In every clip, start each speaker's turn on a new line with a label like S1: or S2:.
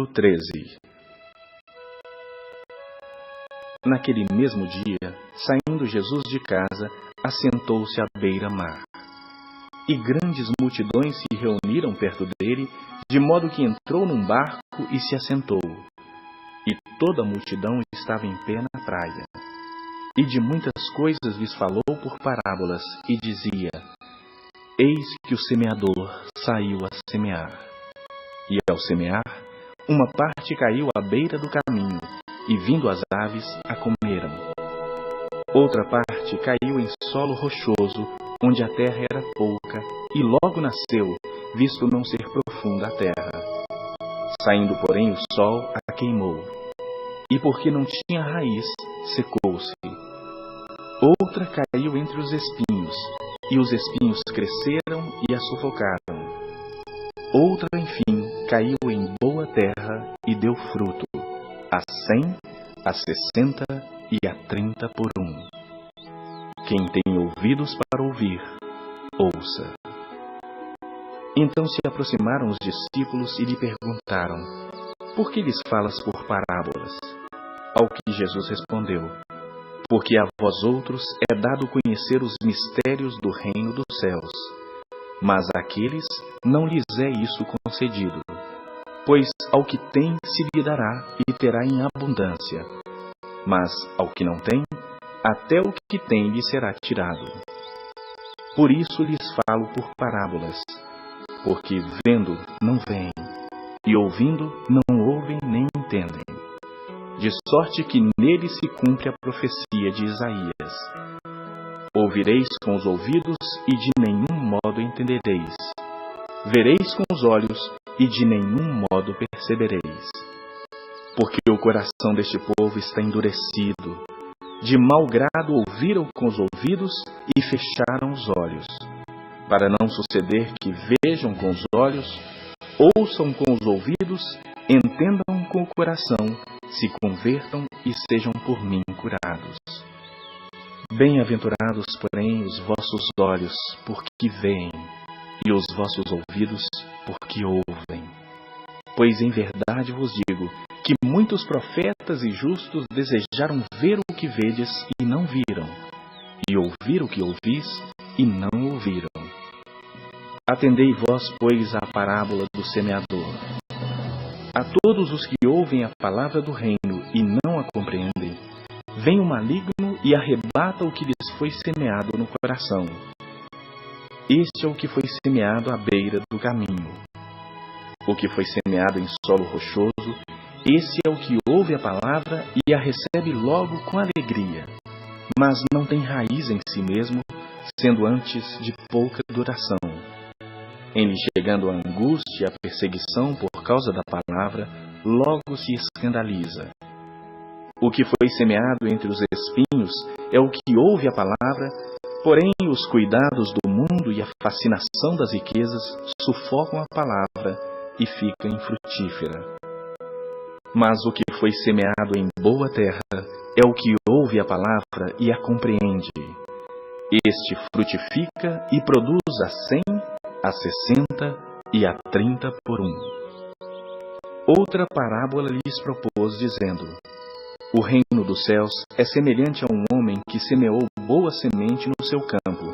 S1: 13. Naquele mesmo dia, saindo Jesus de casa, assentou-se à beira-mar. E grandes multidões se reuniram perto dele, de modo que entrou num barco e se assentou. E toda a multidão estava em pé na praia. E de muitas coisas lhes falou por parábolas, e dizia: Eis que o semeador saiu a semear. E ao semear, uma parte caiu à beira do caminho, e vindo as aves, a comeram. Outra parte caiu em solo rochoso, onde a terra era pouca, e logo nasceu, visto não ser profunda a terra. Saindo, porém, o sol a queimou, e porque não tinha raiz, secou-se. Outra caiu entre os espinhos, e os espinhos cresceram e a sufocaram. Outra, enfim, caiu em boa terra e deu fruto, a 100, a 60 e a 30 por 1. Quem tem ouvidos para ouvir, ouça. Então se aproximaram os discípulos e lhe perguntaram: Por que lhes falas por parábolas? Ao que Jesus respondeu: Porque a vós outros é dado conhecer os mistérios do reino dos céus, mas àqueles não lhes é isso concedido. Pois ao que tem se lhe dará e terá em abundância, mas ao que não tem, até o que tem lhe será tirado. Por isso lhes falo por parábolas, porque vendo não veem, e ouvindo não ouvem nem entendem. De sorte que nele se cumpre a profecia de Isaías: Ouvireis com os ouvidos e de nenhum modo entendereis. Vereis com os olhos e de nenhum modo percebereis. Porque o coração deste povo está endurecido. De mau grado ouviram com os ouvidos e fecharam os olhos, para não suceder que vejam com os olhos, ouçam com os ouvidos, entendam com o coração, se convertam e sejam por mim curados. Bem-aventurados, porém, os vossos olhos, porque veem, e os vossos ouvidos, porque ouvem. Pois em verdade vos digo que muitos profetas e justos desejaram ver o que vedes e não viram, e ouvir o que ouvis e não ouviram. Atendei vós, pois, à parábola do semeador. A todos os que ouvem a palavra do reino e não a compreendem, vem o maligno e arrebata o que lhes foi semeado no coração. Este é o que foi semeado à beira do caminho. O que foi semeado em solo rochoso, esse é o que ouve a palavra e a recebe logo com alegria, mas não tem raiz em si mesmo, sendo antes de pouca duração. Em lhe chegando a angústia e a perseguição por causa da palavra, logo se escandaliza. O que foi semeado entre os espinhos é o que ouve a palavra, porém os cuidados do mundo e a fascinação das riquezas sufocam a palavra e fica infrutífera. Mas o que foi semeado em boa terra é o que ouve a palavra e a compreende. Este frutifica e produz a 100, a 60 e a 30 por 1. Outra parábola lhes propôs, dizendo: O reino dos céus é semelhante a um homem que semeou boa semente no seu campo.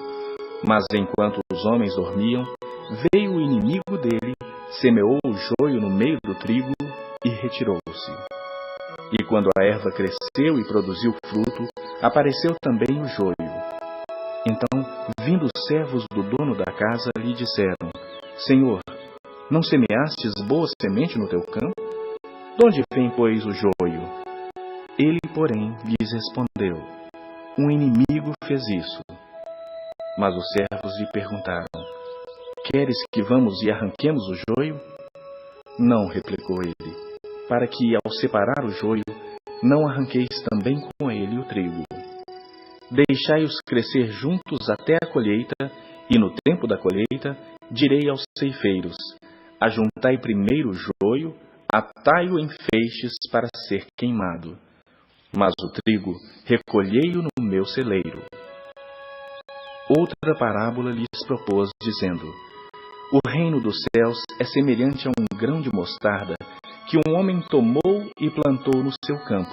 S1: Mas enquanto os homens dormiam, veio o inimigo dele, semeou o joio no meio do trigo e retirou-se. E quando a erva cresceu e produziu fruto, apareceu também o joio. Então, vindo os servos do dono da casa, lhe disseram: Senhor, não semeastes boa semente no teu campo? De onde vem, pois, o joio? Ele, porém, lhes respondeu: Um inimigo fez isso. Mas os servos lhe perguntaram: Queres que vamos e arranquemos o joio? Não, replicou ele, para que, ao separar o joio, não arranqueis também com ele o trigo. Deixai-os crescer juntos até a colheita, e no tempo da colheita direi aos ceifeiros: Ajuntai primeiro o joio, atai-o em feixes para ser queimado. Mas o trigo recolhei-o no meu celeiro. Outra parábola lhes propôs, dizendo: O reino dos céus é semelhante a um grão de mostarda, que um homem tomou e plantou no seu campo,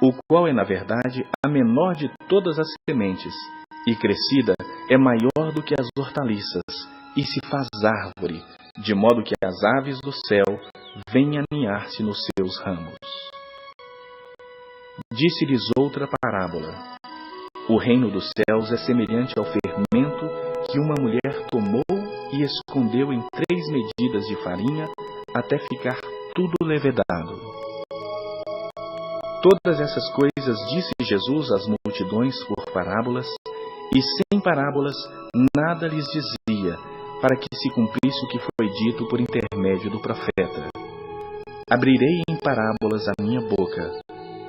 S1: o qual é, na verdade, a menor de todas as sementes, e crescida é maior do que as hortaliças, e se faz árvore, de modo que as aves do céu vêm aninhar-se nos seus ramos. Disse-lhes outra parábola. O reino dos céus é semelhante ao fermento que uma mulher tomou e escondeu em 3 medidas de farinha até ficar tudo levedado. Todas essas coisas disse Jesus às multidões por parábolas, e sem parábolas nada lhes dizia, para que se cumprisse o que foi dito por intermédio do profeta. Abrirei em parábolas a minha boca,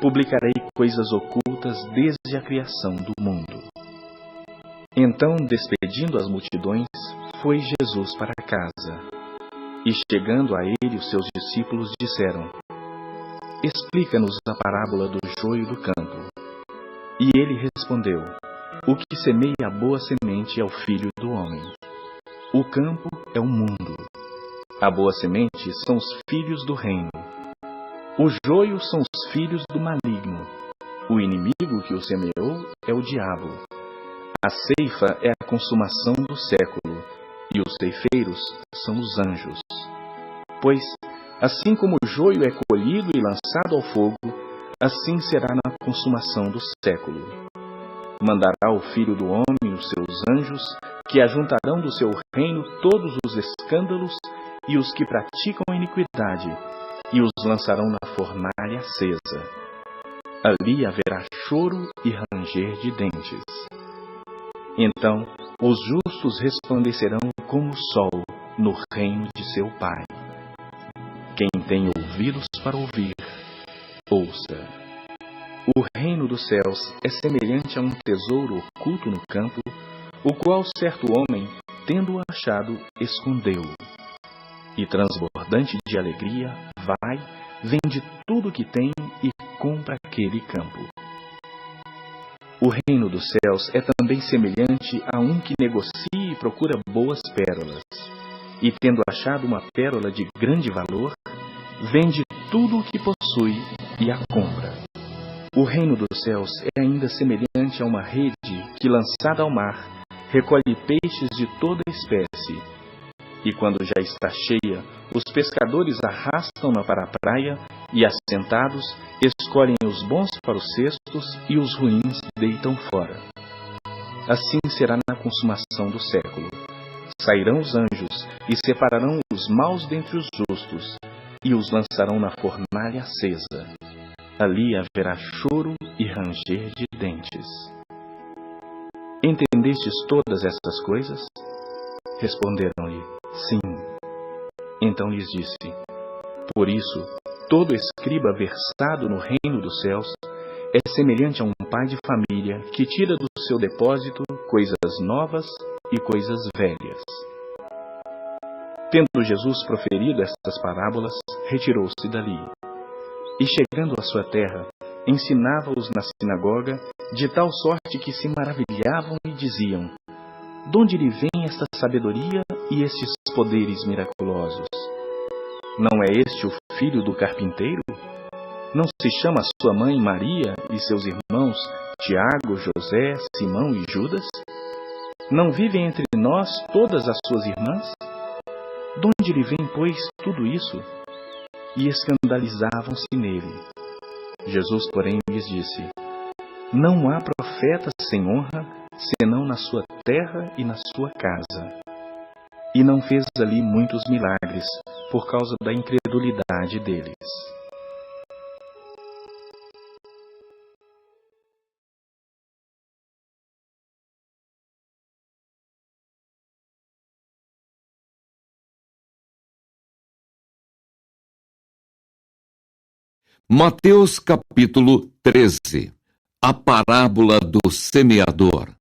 S1: publicarei coisas ocultas desde a criação do mundo. Então, despedindo as multidões, foi Jesus para casa. E chegando a ele, os seus discípulos disseram: Explica-nos a parábola do joio do campo. E ele respondeu: O que semeia a boa semente é o Filho do homem. O campo é o mundo. A boa semente são os filhos do reino. O joio são os filhos do maligno. O inimigo que o semeou é o diabo. A ceifa é a consumação do século, e os ceifeiros são os anjos. Pois, assim como o joio é colhido e lançado ao fogo, assim será na consumação do século. Mandará o Filho do homem os seus anjos, que ajuntarão do seu reino todos os escândalos e os que praticam iniquidade, e os lançarão na fornalha acesa. Ali haverá choro e ranger de dentes. Então os justos resplandecerão como o sol no reino de seu Pai. Quem tem ouvidos para ouvir, ouça. O reino dos céus é semelhante a um tesouro oculto no campo, o qual certo homem, tendo-o achado, escondeu. E transbordante de alegria, vai, vende tudo o que tem e compra aquele campo. O reino dos céus é também semelhante a um que negocia e procura boas pérolas. E tendo achado uma pérola de grande valor, vende tudo o que possui e a compra. O reino dos céus é ainda semelhante a uma rede que, lançada ao mar, recolhe peixes de toda espécie. E quando já está cheia, os pescadores arrastam-na para a praia e, assentados, escolhem os bons para os cestos e os ruins deitam fora. Assim será na consumação do século. Sairão os anjos e separarão os maus dentre os justos e os lançarão na fornalha acesa. Ali haverá choro e ranger de dentes. Entendestes todas estas coisas? Responderam-lhe: Sim. Então lhes disse: Por isso, todo escriba versado no reino dos céus é semelhante a um pai de família que tira do seu depósito coisas novas e coisas velhas. Tendo Jesus proferido estas parábolas, retirou-se dali. E chegando à sua terra, ensinava-os na sinagoga, de tal sorte que se maravilhavam e diziam: De onde lhe vem esta sabedoria e estes poderes miraculosos? Não é este o filho do carpinteiro? Não se chama sua mãe Maria e seus irmãos Tiago, José, Simão e Judas? Não vivem entre nós todas as suas irmãs? De onde lhe vem, pois, tudo isso? E escandalizavam-se nele. Jesus, porém, lhes disse: Não há profeta sem honra, senão na sua terra e na sua casa. E não fez ali muitos milagres, por causa da incredulidade deles.
S2: Mateus capítulo 13. A parábola do semeador.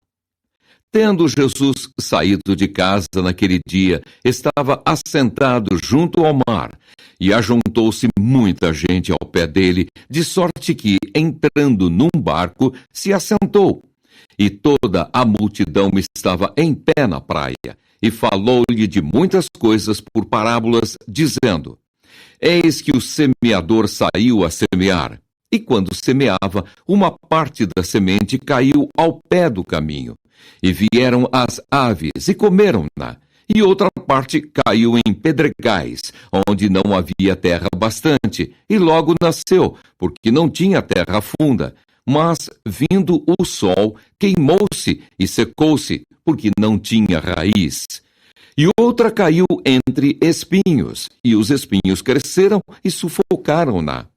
S2: Tendo Jesus saído de casa naquele dia, estava assentado junto ao mar, e ajuntou-se muita gente ao pé dele, de sorte que, entrando num barco, se assentou. E toda a multidão estava em pé na praia, e falou-lhe de muitas coisas por parábolas, dizendo: Eis que o semeador saiu a semear, e quando semeava, uma parte da semente caiu ao pé do caminho, e vieram as aves e comeram-na, e outra parte caiu em pedregais, onde não havia terra bastante, e logo nasceu, porque não tinha terra funda. Mas, vindo o sol, queimou-se e secou-se, porque não tinha raiz. E outra caiu entre espinhos, e os espinhos cresceram e sufocaram-na.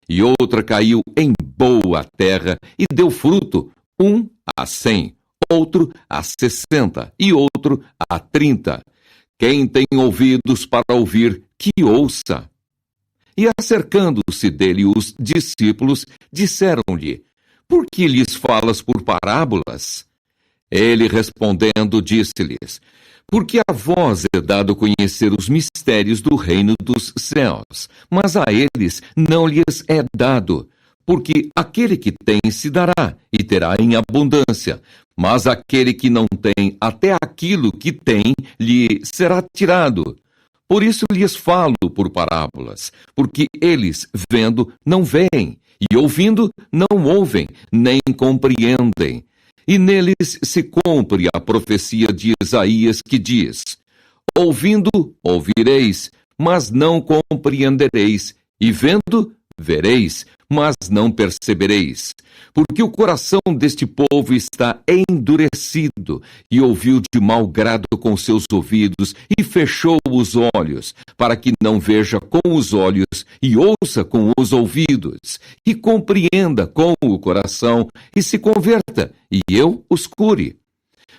S2: E outra caiu em boa terra e deu fruto, 1 a 100, outro a 60 e outro a 30. Quem tem ouvidos para ouvir, que ouça. E acercando-se dele os discípulos, disseram-lhe: Por que lhes falas por parábolas? Ele respondendo disse-lhes: Porque a vós é dado conhecer os mistérios do reino dos céus, mas a eles não lhes é dado. Porque aquele que tem se dará, e terá em abundância, mas aquele que não tem, até aquilo que tem, lhe será tirado. Por isso lhes falo por parábolas, porque eles, vendo, não veem, e ouvindo, não ouvem, nem compreendem. E neles se cumpre a profecia de Isaías que diz: Ouvindo, ouvireis, mas não compreendereis, e vendo, vereis, mas não percebereis. Porque o coração deste povo está endurecido, e ouviu de mau grado com seus ouvidos, e fechou os olhos, para que não veja com os olhos, e ouça com os ouvidos, e compreenda com o coração, e se converta, e eu os cure.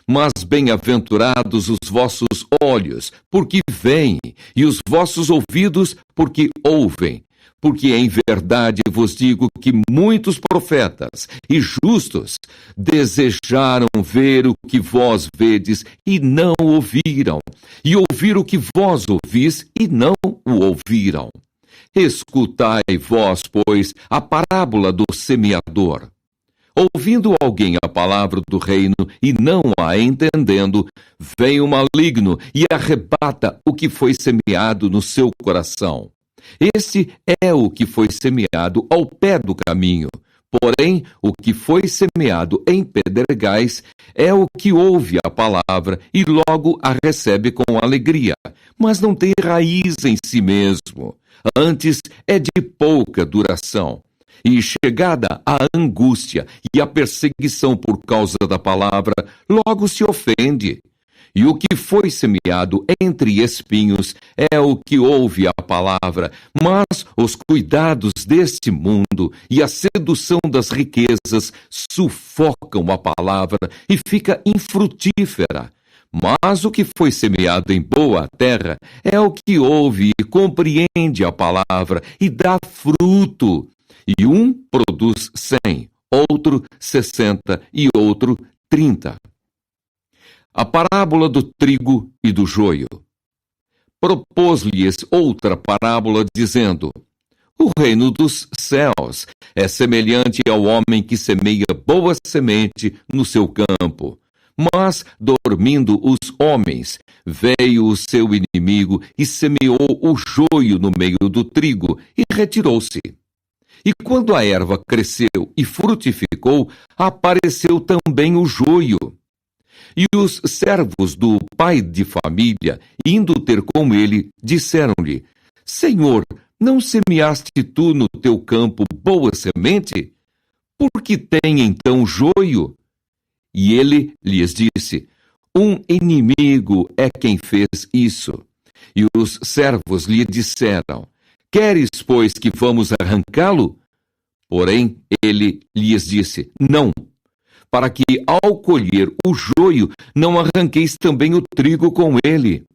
S2: Mas bem-aventurados os vossos olhos, porque veem, e os vossos ouvidos, porque ouvem. Porque em verdade vos digo que muitos profetas e justos desejaram ver o que vós vedes e não ouviram, e ouvir o que vós ouvis e não o ouviram. Escutai vós, pois, a parábola do semeador. Ouvindo alguém a palavra do reino e não a entendendo, vem o maligno e arrebata o que foi semeado no seu coração. Este é o que foi semeado ao pé do caminho. Porém, o que foi semeado em pedregais é o que ouve a palavra e logo a recebe com alegria, mas não tem raiz em si mesmo. Antes é de pouca duração. E chegada a angústia e a perseguição por causa da palavra, logo se ofende. E o que foi semeado entre espinhos é o que ouve a palavra, mas os cuidados deste mundo e a sedução das riquezas sufocam a palavra e fica infrutífera. Mas o que foi semeado em boa terra é o que ouve e compreende a palavra e dá fruto. E um produz 100, outro 60 e outro 30. A parábola do trigo e do joio. Propôs-lhes outra parábola, dizendo: O reino dos céus é semelhante ao homem que semeia boa semente no seu campo. Mas, dormindo os homens, veio o seu inimigo e semeou o joio no meio do trigo e retirou-se. E quando a erva cresceu e frutificou, apareceu também o joio. E os servos do pai de família, indo ter com ele, disseram-lhe: Senhor, não semeaste tu no teu campo boa semente? Por que tem então joio? E ele lhes disse: Um inimigo é quem fez isso. E os servos lhe disseram: Queres, pois, que vamos arrancá-lo? Porém, ele lhes disse: Não, para que, ao colher o joio, não arranqueis também o trigo com ele.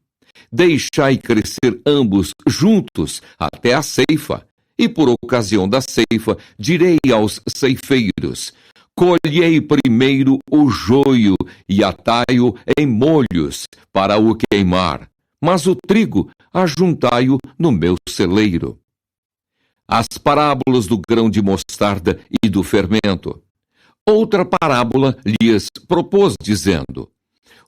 S2: Deixai crescer ambos juntos até a ceifa. E por ocasião da ceifa, direi aos ceifeiros: Colhei primeiro o joio e atai-o em molhos para o queimar, mas o trigo ajuntai-o no meu celeiro. As parábolas do grão de mostarda e do fermento. Outra parábola lhes propôs, dizendo: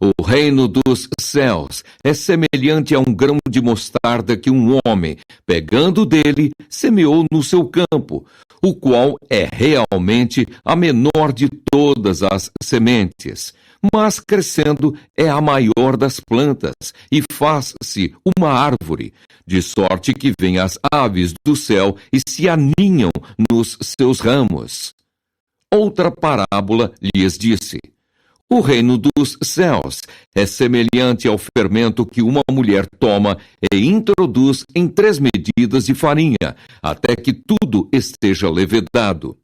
S2: O reino dos céus é semelhante a um grão de mostarda que um homem, pegando dele, semeou no seu campo, o qual é realmente a menor de todas as sementes, mas crescendo é a maior das plantas e faz-se uma árvore, de sorte que vêm as aves do céu e se aninham nos seus ramos. Outra parábola lhes disse: o reino dos céus é semelhante ao fermento que uma mulher toma e introduz em 3 medidas de farinha, até que tudo esteja levedado.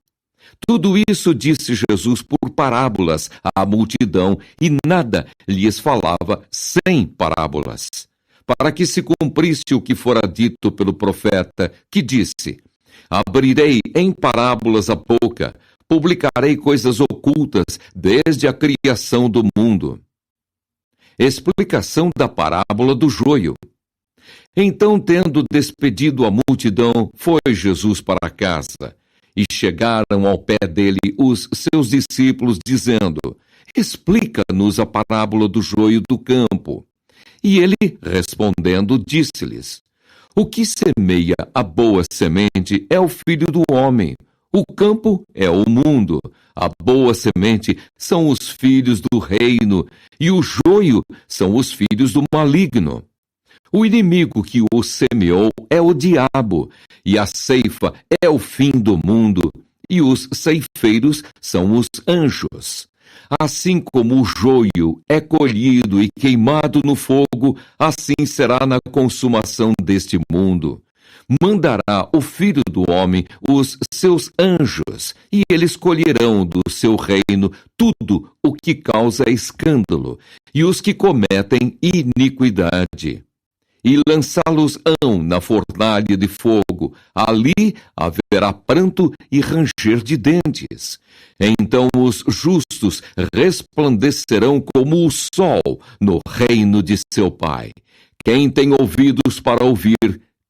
S2: Tudo isso disse Jesus por parábolas à multidão, e nada lhes falava sem parábolas, para que se cumprisse o que fora dito pelo profeta, que disse: abrirei em parábolas a boca, publicarei coisas ocultas desde a criação do mundo. Explicação da parábola do joio. Então, tendo despedido a multidão, foi Jesus para casa. E chegaram ao pé dele os seus discípulos, dizendo: explica-nos a parábola do joio do campo. E ele, respondendo, disse-lhes: o que semeia a boa semente é o Filho do homem. O campo é o mundo, a boa semente são os filhos do reino, e o joio são os filhos do maligno. O inimigo que o semeou é o diabo, e a ceifa é o fim do mundo, e os ceifeiros são os anjos. Assim como o joio é colhido e queimado no fogo, assim será na consumação deste mundo. Mandará o Filho do homem os seus anjos, e eles colherão do seu reino tudo o que causa escândalo, e os que cometem iniquidade. E lançá-los-ão na fornalha de fogo, ali haverá pranto e ranger de dentes. Então os justos resplandecerão como o sol no reino de seu Pai. Quem tem ouvidos para ouvir,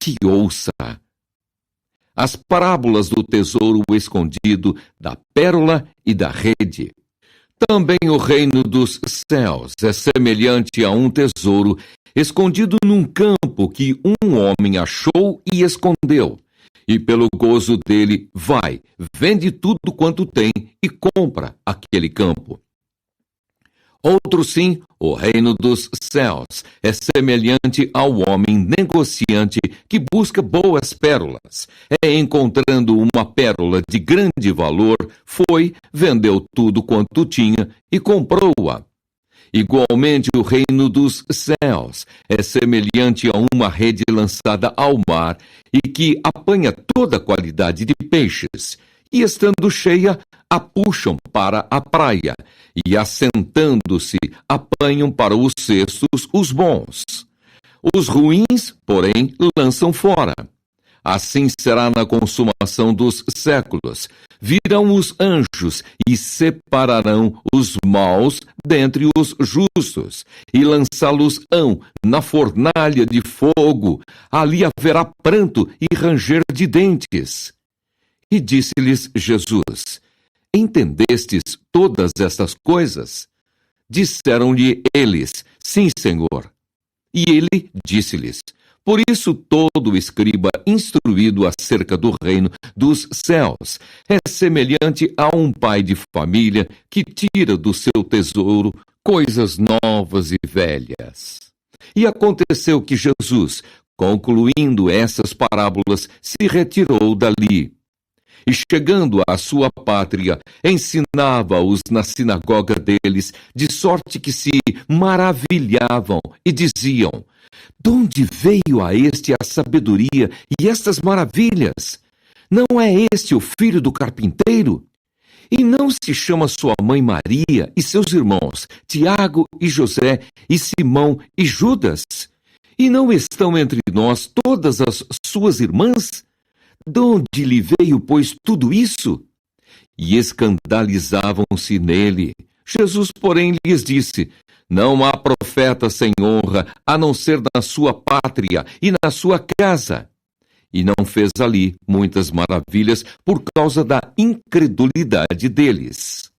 S2: que ouça. As parábolas do tesouro escondido, da pérola e da rede. Também o reino dos céus é semelhante a um tesouro escondido num campo que um homem achou e escondeu. E pelo gozo dele, vai, vende tudo quanto tem e compra aquele campo. Outro sim, o reino dos céus é semelhante ao homem negociante que busca boas pérolas. Encontrando uma pérola de grande valor, foi, vendeu tudo quanto tinha e comprou-a. Igualmente, o reino dos céus é semelhante a uma rede lançada ao mar e que apanha toda qualidade de peixes. E estando cheia, a puxam para a praia, e assentando-se, apanham para os cestos os bons. Os ruins, porém, lançam fora. Assim será na consumação dos séculos. Virão os anjos e separarão os maus dentre os justos, e lançá-los-ão na fornalha de fogo. Ali haverá pranto e ranger de dentes. E disse-lhes Jesus: entendestes todas estas coisas? Disseram-lhe eles: sim, Senhor. E ele disse-lhes: por isso todo escriba instruído acerca do reino dos céus é semelhante a um pai de família que tira do seu tesouro coisas novas e velhas. E aconteceu que Jesus, concluindo essas parábolas, se retirou dali. E chegando à sua pátria, ensinava-os na sinagoga deles, de sorte que se maravilhavam e diziam: de onde veio a este a sabedoria e estas maravilhas? Não é este o filho do carpinteiro? E não se chama sua mãe Maria e seus irmãos, Tiago e José e Simão e Judas? E não estão entre nós todas as suas irmãs? De onde lhe veio, pois, tudo isso? E escandalizavam-se nele. Jesus, porém, lhes disse: não há profeta sem honra, a não ser na sua pátria e na sua casa. E não fez ali muitas maravilhas por causa da incredulidade deles.